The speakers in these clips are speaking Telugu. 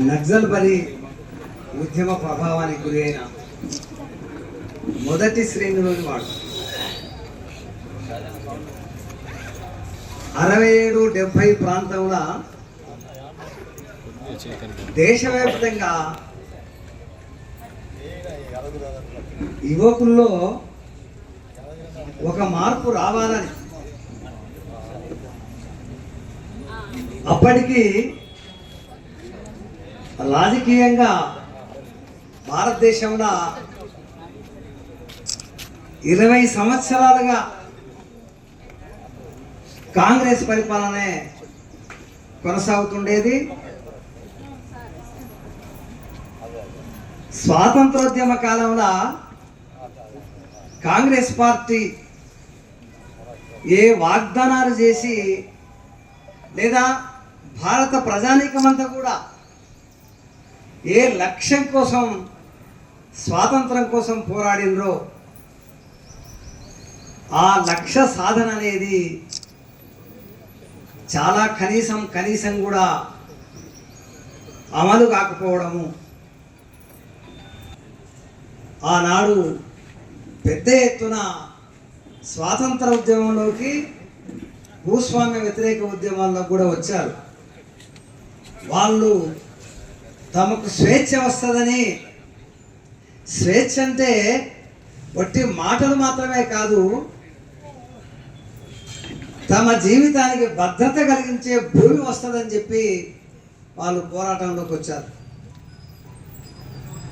నక్సల్బరీ ఉద్యమ ప్రభావానికి గురైన మొదటి శ్రేణిలోని వాడు 67-70 ప్రాంతంలో దేశవ్యాప్తంగా యువకుల్లో ఒక మార్పు రావాలని అప్పటికి రాజకీయంగా భారతదేశంలో 20 సంవత్సరాలుగా కాంగ్రెస్ పరిపాలనే కొనసాగుతుండేది. స్వాతంత్రోద్యమ కాలంలో కాంగ్రెస్ పార్టీ ఏ వాగ్దానాలు చేసి లేదా భారత ప్రజానీకమంతా కూడా ఏ లక్ష్యం కోసం స్వాతంత్రం కోసం పోరాడినరో ఆ లక్ష్య సాధన అనేది చాలా కనీసం కూడా అమలు కాకపోవడము, ఆనాడు పెద్ద ఎత్తున స్వాతంత్ర ఉద్యమంలోకి భూస్వామ్య వ్యతిరేక ఉద్యమాల్లో కూడా వచ్చారు. వాళ్ళు తమకు స్వేచ్ఛ వస్తుందని, స్వేచ్ఛ అంటే ఒట్టి మాటలు మాత్రమే కాదు, తమ జీవితానికి భద్రత కలిగించే భూమి వస్తుందని చెప్పి వాళ్ళు పోరాటంలోకి వచ్చారు.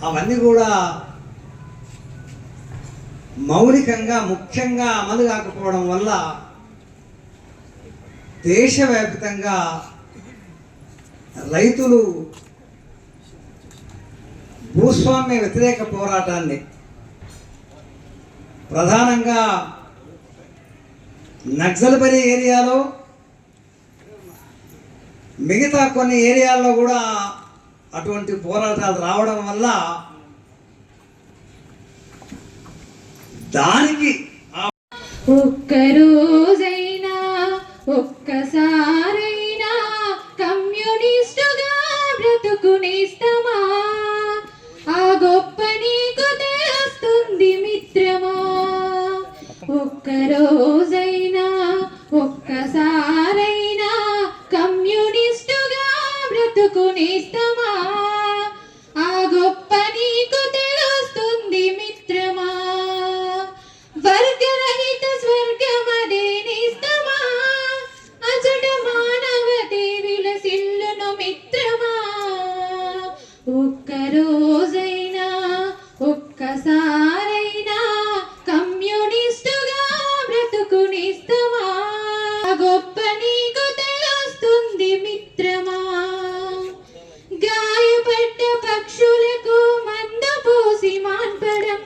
అవన్నీ కూడా మౌలికంగా ముఖ్యంగా అమలు కాకపోవడం వల్ల దేశవ్యాప్తంగా రైతులు భూస్వామ్య వ్యతిరేక పోరాటాన్ని ప్రధానంగా నక్సల్బరీ ఏరియాలో, మిగతా కొన్ని ఏరియాల్లో కూడా అటువంటి పోరాటాలు రావడం వల్ల దానికి ఒక్కరోజైనా ఒక్కసారైనా కమ్యూనిస్టుగా బ్రతుకునేస్తమా, ఆ గొప్ప నీకు తెలుస్తుంది మిత్రమా. ఒక్కరోజైనా ఒక్కసారైనా కమ్యూనిస్టుగా బ్రతుకునేస్తమా, ఆ గొప్ప నీకు తెలుస్తుంది మిత్రమా. వర్గరహిత స్వర్గమదే నేస్తమా, అజడ మానవతే విలసిల్లును మిత్రమా. ఒక్కరోజైనా ఒక్కసారైనా కమ్యూనిస్టుగా బ్రతుకునిస్తమా, గొప్ప నీకు తెలుస్తుంది మిత్రమా. గాయపడ్డ పక్షులకు మందపోసి మాన్పడం,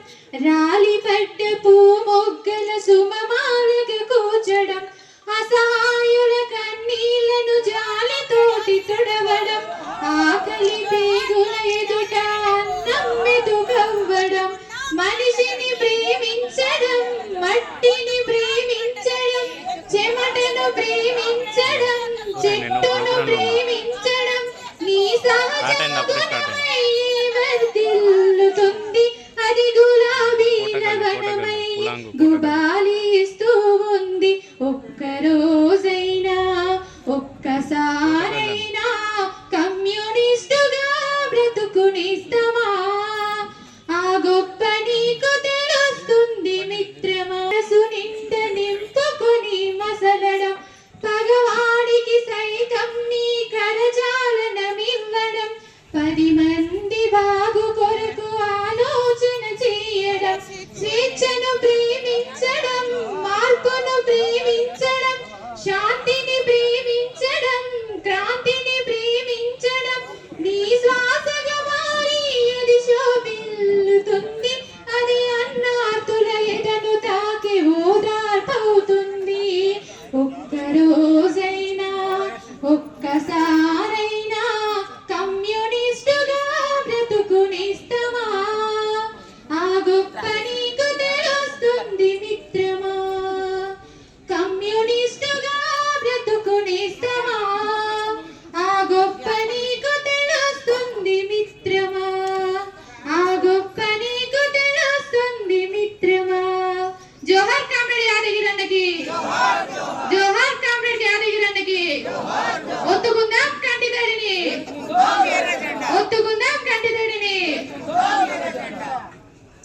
రాలిపడ్డ పూమొగ్గల సుమమాలగా కూర్చడం, అసహాయుల కన్నీళ్లను జాలితోటి తుడవడం, ఆకలి పేగుల ఎదుట అన్నం మెతుకు మనిషిని ప్రేమించడం, మట్టిని ప్రేమించడం, చెమటను ప్రేమించడం, చెట్టును ప్రేమించడం, నీ సహజ వర్ధిల్లుతుంది. అది గులాబీ నవనమై గుబాలిస్తూ ఉంది. ఒక్కరోజైనా ఒక్కసారైనా కమ్యూనిస్టుగా బ్రతుకునిస్తామా? ఆ గొప్ప నీకు తెలుస్తుంది మిత్రమా. మనసు నిండ నింపుకొని మసలడం, పగవాడికి సైతం నీ కరచాలనమివ్వడం, 10 మంది బాగు కొరకు ఆలోచన చేయడం, స్వేచ్ఛను ప్రేమించడం, మార్పును ప్రేమించడం, శాంతిని ప్రేమించడం, క్రాంతిని ప్రేమించడం, నీ శ్వాసగా మారి అది శోభిల్లుతుంది. అది అన్నార్తుల ఎదను తాకి ఓదార్పవుతుంది. ఒక్కరోజైనా ఒక్కసారైనా కమ్యూనిస్టుగా బ్రతుకునిస్తామా? ఆ గొప్ప నీకు తెలుస్తుంది మిత్రమా. కమ్యూనిస్టుగా బ్రతుకునిస్తామా? ఆ గొప్ప నీకు తెలుస్తుంది మిత్రమా. ఆ గొప్ప నీకు తెలుస్తుంది మిత్రమా. జోహార్ కామ్రేడ్ యాదగిరి అన్నకి, జోహార్ కామ్రేడ్ యాదగిరి అన్నకి. ఒత్తుకుందాం కంటిదడిని, ఒత్తుకుందాం కంటిదడిని.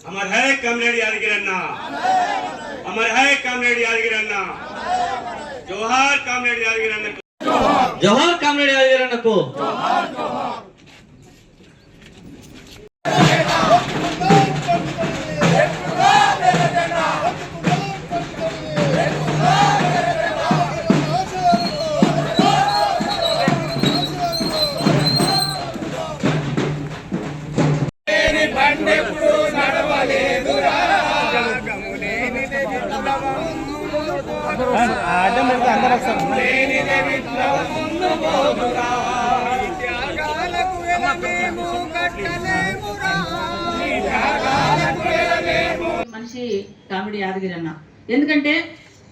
अमर है कामरेड यादगिरन्ना, अमर है कामरेड यादगिरन्ना. जोहार कामरेड यादगिरन्ना, జోహార్ కామ్రేడ్ యాదగిరన్నకు. మనిషి కామెడీ యాదగిరి అన్న. ఎందుకంటే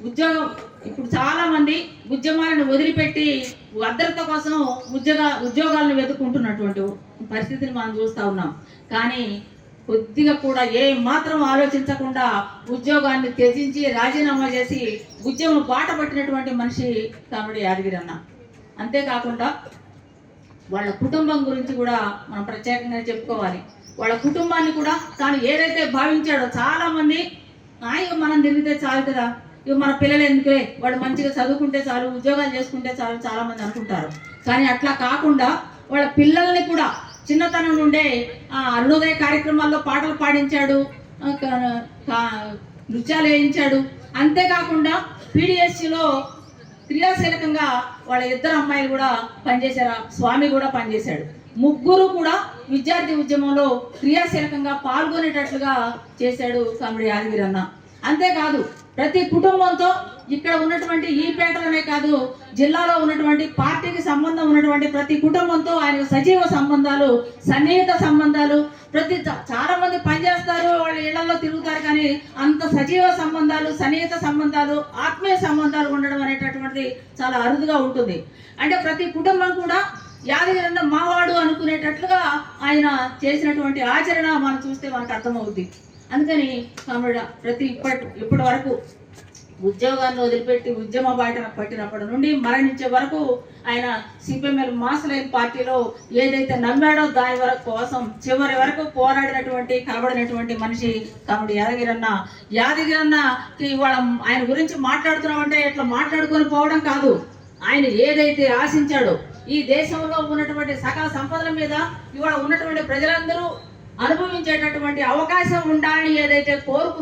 ఉద్యోగం ఇప్పుడు చాలా మంది ఉద్యమాలను వదిలిపెట్టి భద్రత కోసం ఉద్యోగాలను వెతుక్కుంటున్నటువంటి పరిస్థితిని మనం చూస్తూ ఉన్నాం. కానీ కొద్దిగా కూడా ఏ మాత్రం ఆలోచించకుండా ఉద్యోగాన్ని త్యజించి రాజీనామా చేసి ఉద్యమం బాట పట్టినటువంటి మనిషి కామెడీ యాదగిరి అన్న. అంతేకాకుండా వాళ్ళ కుటుంబం గురించి కూడా మనం ప్రత్యేకంగా చెప్పుకోవాలి. వాళ్ళ కుటుంబాన్ని కూడా తాను ఏదైతే భావించాడో, చాలా మంది ఇక మనం తిరిగితే చాలు కదా, ఇక మన పిల్లలు ఎందుకులే, వాళ్ళు మంచిగా చదువుకుంటే చాలు, ఉద్యోగాలు చేసుకుంటే చాలు చాలా మంది అనుకుంటారు. కానీ అట్లా కాకుండా వాళ్ళ పిల్లల్ని కూడా చిన్నతనం నుండే అరుణోదయ కార్యక్రమాల్లో పాటలు పాడించాడు, నృత్యాలు వేయించాడు. అంతేకాకుండా PDSCలో క్రియాశీలకంగా వాళ్ళ 2 అమ్మాయిలు కూడా పనిచేశారు, స్వామి కూడా పనిచేశాడు. ముగ్గురు కూడా విద్యార్థి ఉద్యమంలో క్రియాశీలకంగా పాల్గొనేటట్లుగా చేశాడు కామెడీ యాదగిరి అన్న. అంతేకాదు ప్రతి కుటుంబంతో ఇక్కడ ఉన్నటువంటి ఈ పేటలోనే కాదు, జిల్లాలో ఉన్నటువంటి పార్టీకి సంబంధం ఉన్నటువంటి ప్రతి కుటుంబంతో ఆయన సజీవ సంబంధాలు, సన్నిహిత సంబంధాలు. చాలా మంది పనిచేస్తారు, వాళ్ళ ఇళ్లలో తిరుగుతారు, కానీ అంత సజీవ సంబంధాలు, సన్నిహిత సంబంధాలు, ఆత్మీయ సంబంధాలు ఉండడం అనేటటువంటిది చాలా అరుదుగా ఉంటుంది. అంటే ప్రతి కుటుంబం కూడా యాదగిరి అన్న మావాడు అనుకునేటట్లుగా ఆయన చేసినటువంటి ఆచరణ మనం చూస్తే మనకు అర్థమవుద్ది. అందుకని కామెడీ ఇప్పటి వరకు ఉద్యోగాన్ని వదిలిపెట్టి ఉద్యమ బాట పట్టినప్పటి నుండి మరణించే వరకు ఆయన CPML మాస్ లైన్ పార్టీలో ఏదైతే నమ్మాడో దాని వరకు కోసం చివరి వరకు పోరాడినటువంటి కనబడినటువంటి మనిషి కామెడీ యాదగిరి అన్న. యాదగిరి అన్నకి ఇవాళ ఆయన గురించి మాట్లాడుతున్నామంటే ఇట్లా మాట్లాడుకొని పోవడం కాదు, ఆయన ఏదైతే ఆశించాడో ఈ దేశంలో ఉన్నటువంటి సకల సంపదల మీద ఇవాళ ఉన్నటువంటి ప్రజలందరూ అనుభవించేటటువంటి అవకాశం ఉండాలని ఏదైతే కోరుకున్నారో